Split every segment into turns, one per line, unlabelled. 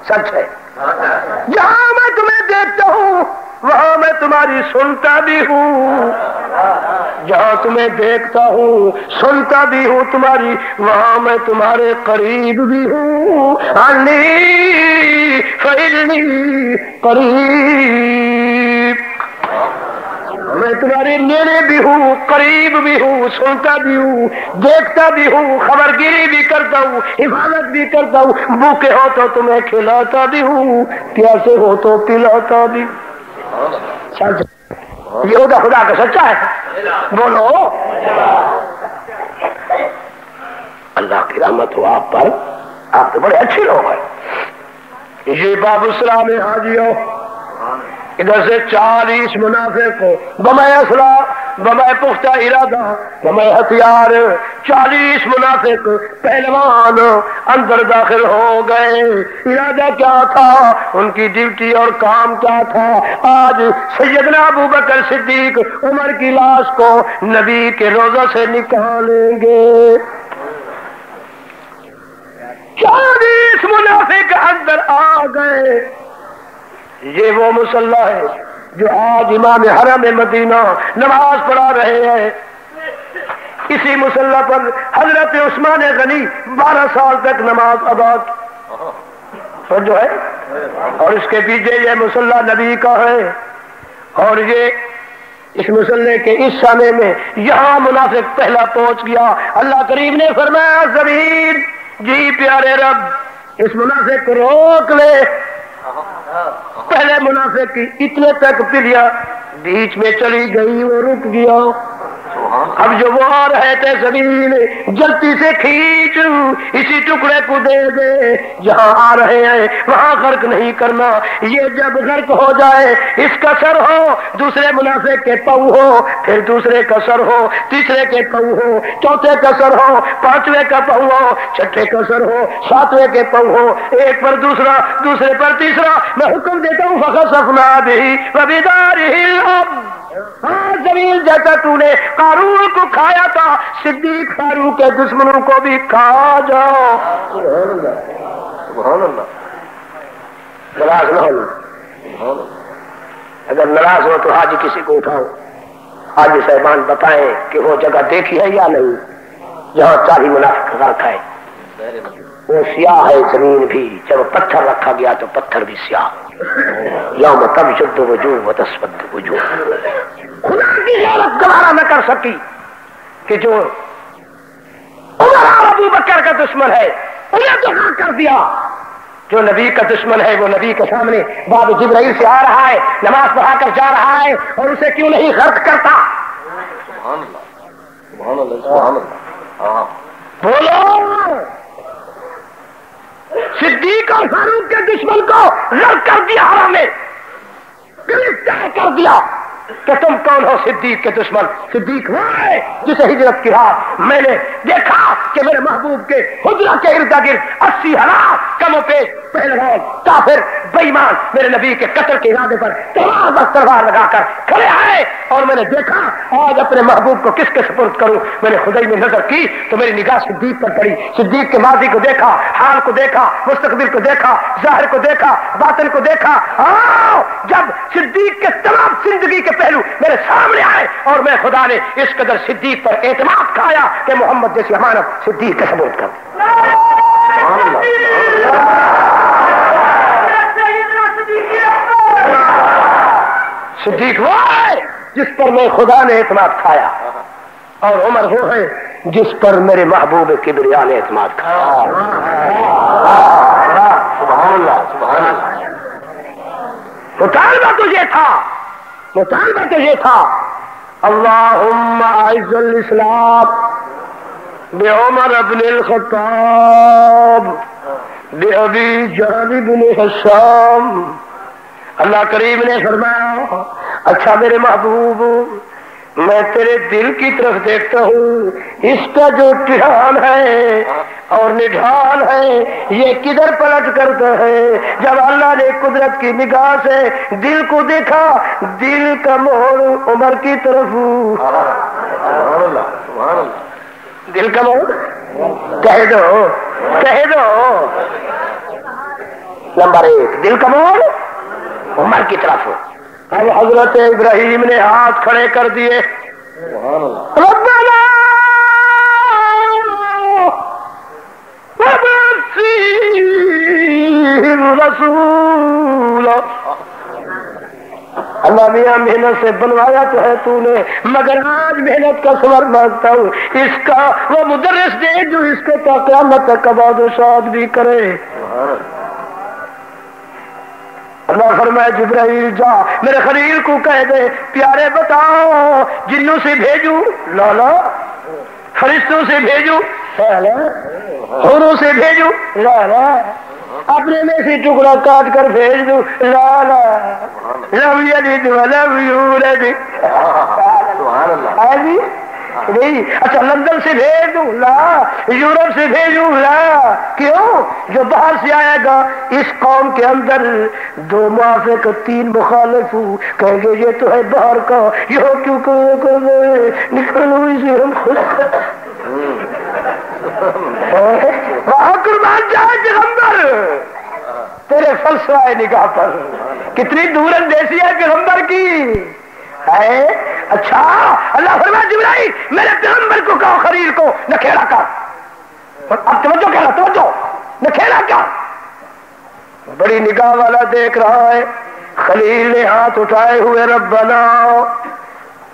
سچ ہے. جہاں میں تمہیں دیکھتا ہوں وہاں میں تمہاری سنتا بھی ہوں. جہاں تمہیں دیکھتا ہوں سنتا بھی ہوں تمہاری وہاں میں تمہارے قریب بھی ہوں. انی فإنی قریب. میں تمہارے نیڑے بھی ہوں قریب بھی ہوں سنتا بھی ہوں دیکھتا بھی ہوں خبر گیری بھی کرتا ہوں حفاظت بھی کرتا ہوں. بھوکے ہو تو تمہیں کھلاتا بھی ہوں پیاسے ہو تو پلاتا بھی. سچ یہ ہوگا خدا کا سچا ہے. بولو اللہ کی رحمت ہو آپ پر. آپ تو بڑے اچھے لوگ ہیں. یہ باب السلام حاجیوں ادھر سے 40 منافق بمے اسلحہ بمے پختہ ارادہ بمے ہتھیار 40 منافق پہلوان اندر داخل ہو گئے. ارادہ کیا تھا ان کی ڈیوٹی اور کام کیا تھا. آج سیدنا ابو بکر صدیق عمر کی لاش کو نبی کے روضہ سے نکالیں گے. 40 منافق اندر آ گئے. یہ وہ مصلی ہے جو آج امام حرم مدینہ نماز پڑھا رہے ہیں. اسی مصلی پر حضرت عثمان غنی 12 سال تک نماز ادا جو ہے اور اس کے پیچھے یہ مصلی نبی کا ہے. اور یہ اس مصلی کے اس سامنے میں یہاں منافق پہلا پہنچ گیا. اللہ کریم نے فرمایا زمین جی پیارے رب اس منافق کو روک لے. پہلے منافق کی اتنے تک پلیا بیچ میں چلی گئی وہ رک گیا. اب جو وہ آ رہے تھے زمین جلدی سے کھینچ اسی ٹکڑے کو دے دے. جہاں آ رہے ہیں وہاں غرق نہیں کرنا. یہ جب غرق ہو جائے اس کا سر ہو دوسرے منافق کے پاؤں ہو پھر دوسرے کا سر ہو تیسرے کے پاؤں ہو چوتھے کا سر ہو پانچویں کا پاؤں ہو چھٹے کا سر ہو ساتویں کے پاؤں ہو ایک پر دوسرا دوسرے پر تیسرا. میں حکم دیتا ہوں فخسفنا بہ وبدارہ الارض. ہاں زمین جیسا تو نے قارون کو کھایا تھا صدیق فاروق کے دشمنوں کو بھی کھا جاؤ. سبحان اللہ سبحان اللہ. ناراض نہ ہو. اگر ناراض ہو تو حاجی کسی کو اٹھاؤ. حاجی صاحبان بتائیں کہ وہ جگہ دیکھی ہے یا نہیں جہاں 40 منافق غرق ہے. وہ سیاہ ہے زمین بھی. جب پتھر رکھا گیا تو پتھر بھی سیاہ. یوم تبیض وجوہ وتسود وجوہ. خدا کی غیرت گوارا نہ کر سکی کہ جو عمر اور ابو بکر کا دشمن ہے انہیں تو غرق کر دیا. جو نبی کا دشمن ہے وہ نبی کے سامنے باب جبرائیل سے آ رہا ہے نماز پڑھا کر جا رہا ہے اور اسے کیوں نہیں غرق کرتا. سبحان اللہ سبحان اللہ سبحان اللہ. بولو صدیق اور فاروق کے دشمن کو غرق کر دیا حرام میں گرفتار کر دیا. کہ تم کون ہو صدیق کے دشمن. صدیق وہ ہے جسے ہجرت کی رات میں نے دیکھا کہ میرے محبوب کے حجرہ کے ارد گرد 80,000 کم و پیش پہلوان کافر بے ایمان میرے نبی کے قتل کے ارادے پر تلوار لگا کر کھڑے آئے. اور میں نے دیکھا آج اپنے محبوب کو کس کے سپرد کروں. میں نے خدائی میں نظر کی تو میری نگاہ صدیق پر پڑی. صدیق کے ماضی کو دیکھا حال کو دیکھا مستقبل کو دیکھا ظاہر کو دیکھا باطن کو دیکھا. جب صدیق کے تمام زندگی کے پہلو میرے سامنے آئے اور میں خدا نے اس قدر صدیق پر اعتماد کھایا کہ محمد جیسی امانت صدیق کا ثبوت کر. صدیق وہ ہے جس پر میں خدا نے اعتماد کھایا اور عمر وہ ہے جس پر میرے محبوب کبریا نے اعتماد کھایا. سبحان اللہ سبحان اللہ. مطالبہ تو یہ تھا اللہم اعز الاسلام بعمر بن الخطاب بأبی جہل بن ہشام. اللہ کریم نے فرمایا اچھا میرے محبوب میں تیرے دل کی طرف دیکھتا ہوں اس کا جو ٹھان ہے اور نڈھال ہے یہ کدھر پلٹ کرتا ہے. جب اللہ نے قدرت کی نگاہ سے دل کو دیکھا دل کا موڑ عمر کی طرف. دل کا موڑ کہہ دو نمبر 1 دل کا موڑ عمر کی طرف. اب حضرت ابراہیم نے ہاتھ کھڑے کر دیے. ربنا رسول اللہ میاں محنت سے بنوایا تو ہے تو نے, مگر آج محنت کا ثمر مانگتا ہوں. اس کا وہ مدرس دے جو اس کو تا قیامت تک آباد و شاد بھی کرے. اللہ فرمائے جبرائیل جا میرے خلیل کو کہہ دے پیارے بتاؤ جنوں سے بھیجوں لالا, فرشتوں سے بھیجوں لالا, حوروں سے بھیجوں لالا, اپنے میں سے ٹکڑا کاٹ کر بھیج دوں لالا, لم یلد ولم یولد. نہیں اچھا لندن سے بھیج دوں لا, یورپ سے بھیجوں لا. کیوں؟ جو باہر سے آئے گا اس قوم کے اندر 2 موافق 3 مخالف ہوں, کہیں گے یہ تو ہے باہر کا, یہ کیوں نکلو اسے ہم خود وہاں قربان جائے پیغمبر تیرے فلسفہ نگاہ پر. کتنی دور اندیشی ہے پیغمبر کی ہے. اچھا اللہ فرمایا جبرائیل میرے پیغمبر کو کہو خلیل کو نہ کھیلا کر. اب توجہ کہنا توجہ نہ کھیلا کیا. بڑی نگاہ والا دیکھ رہا ہے. خلیل نے ہاتھ اٹھائے ہوئے ربنا,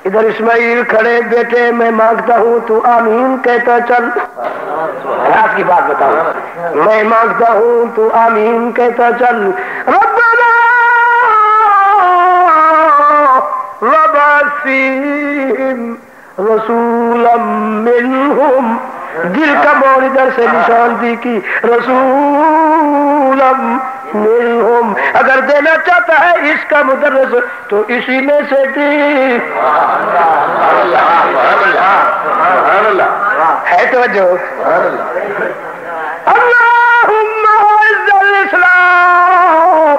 ادھر اسماعیل کھڑے بیٹے میں مانگتا ہوں تو آمین کہتا چل. رات کی بات بتاؤ, میں مانگتا ہوں تو آمین کہتا چل. ربنا وبعثهم رسولا منهم, دل کا موڑ ادھر سے نشاندہی کی رسولا منهم. اگر دینا چاہتا ہے اس کا مدرس تو اسی میں سے دی. ہے توجہ. اللهم اعز الاسلام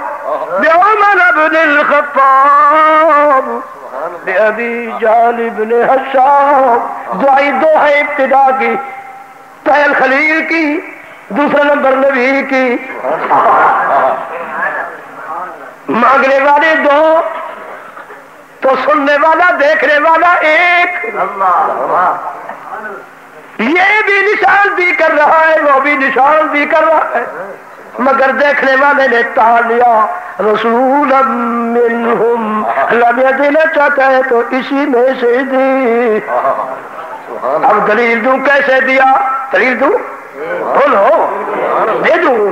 بعمر بن الخطاب بأبي جهل بن هشام. دعائی 2 ہے ابتدا کی, پہل خلیل کی, دوسرا نمبر نبی کی. مانگنے والے 2 تو سننے والا دیکھنے والا 1. یہ بھی نشان بھی کر رہا ہے وہ بھی نشان بھی کر رہا ہے, مگر دیکھنے والے نے ٹال لیا رسولا منہم. اللہ نے دینا چاہتا ہے تو اسی میں سے دی. اب دلیل دوں کیسے دیا, دلیل دوں بولو دے دوں.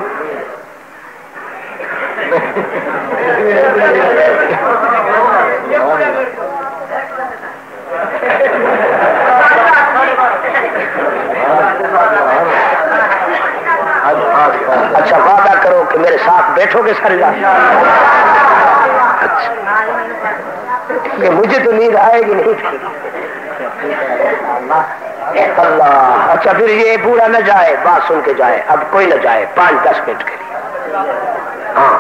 اچھا وعدہ کرو کہ میرے ساتھ بیٹھو گے ساری رات. اچھا کہ مجھے تو نیند آئے گی نہیں تھی. اللہ. اچھا پھر یہ پورا نہ جائے, بات سن کے جائے. اب کوئی نہ جائے 5-10 منٹ کے لیے. ہاں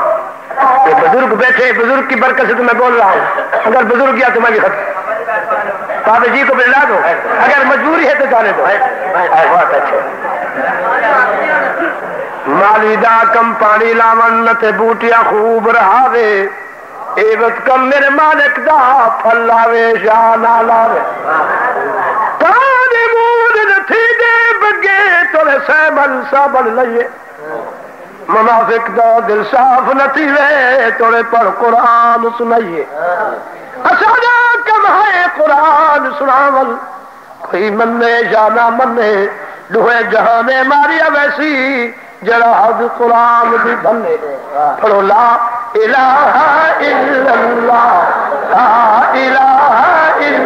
یہ بزرگ بیٹھے, بزرگ کی برکت سے تو میں بول رہا ہوں. اگر بزرگ گیا تو میں بھی ختم. بابا جی کو بلا دو, اگر مجبوری ہے تو جانے دو. بہت اچھا. مالیدہ کم پانی لاون تے بوٹیا خوب رہاوے, ایوت کم میرے مالک دا پھل لاوے شاہ نہ لاوے. کانے مود نتھی دے بگے تورے سیمن سابن لئیے, منافق دا دل صاف نتھی وے تورے پر قرآن سنائیے. اسانا کم ہے قرآن سناول, کوئی مننے یا نہ مننے, دوہے جہانے ماریا ویسی جڑا حد قرآن بھی بننے. پڑھو لا الہ الا اللہ, لا الہ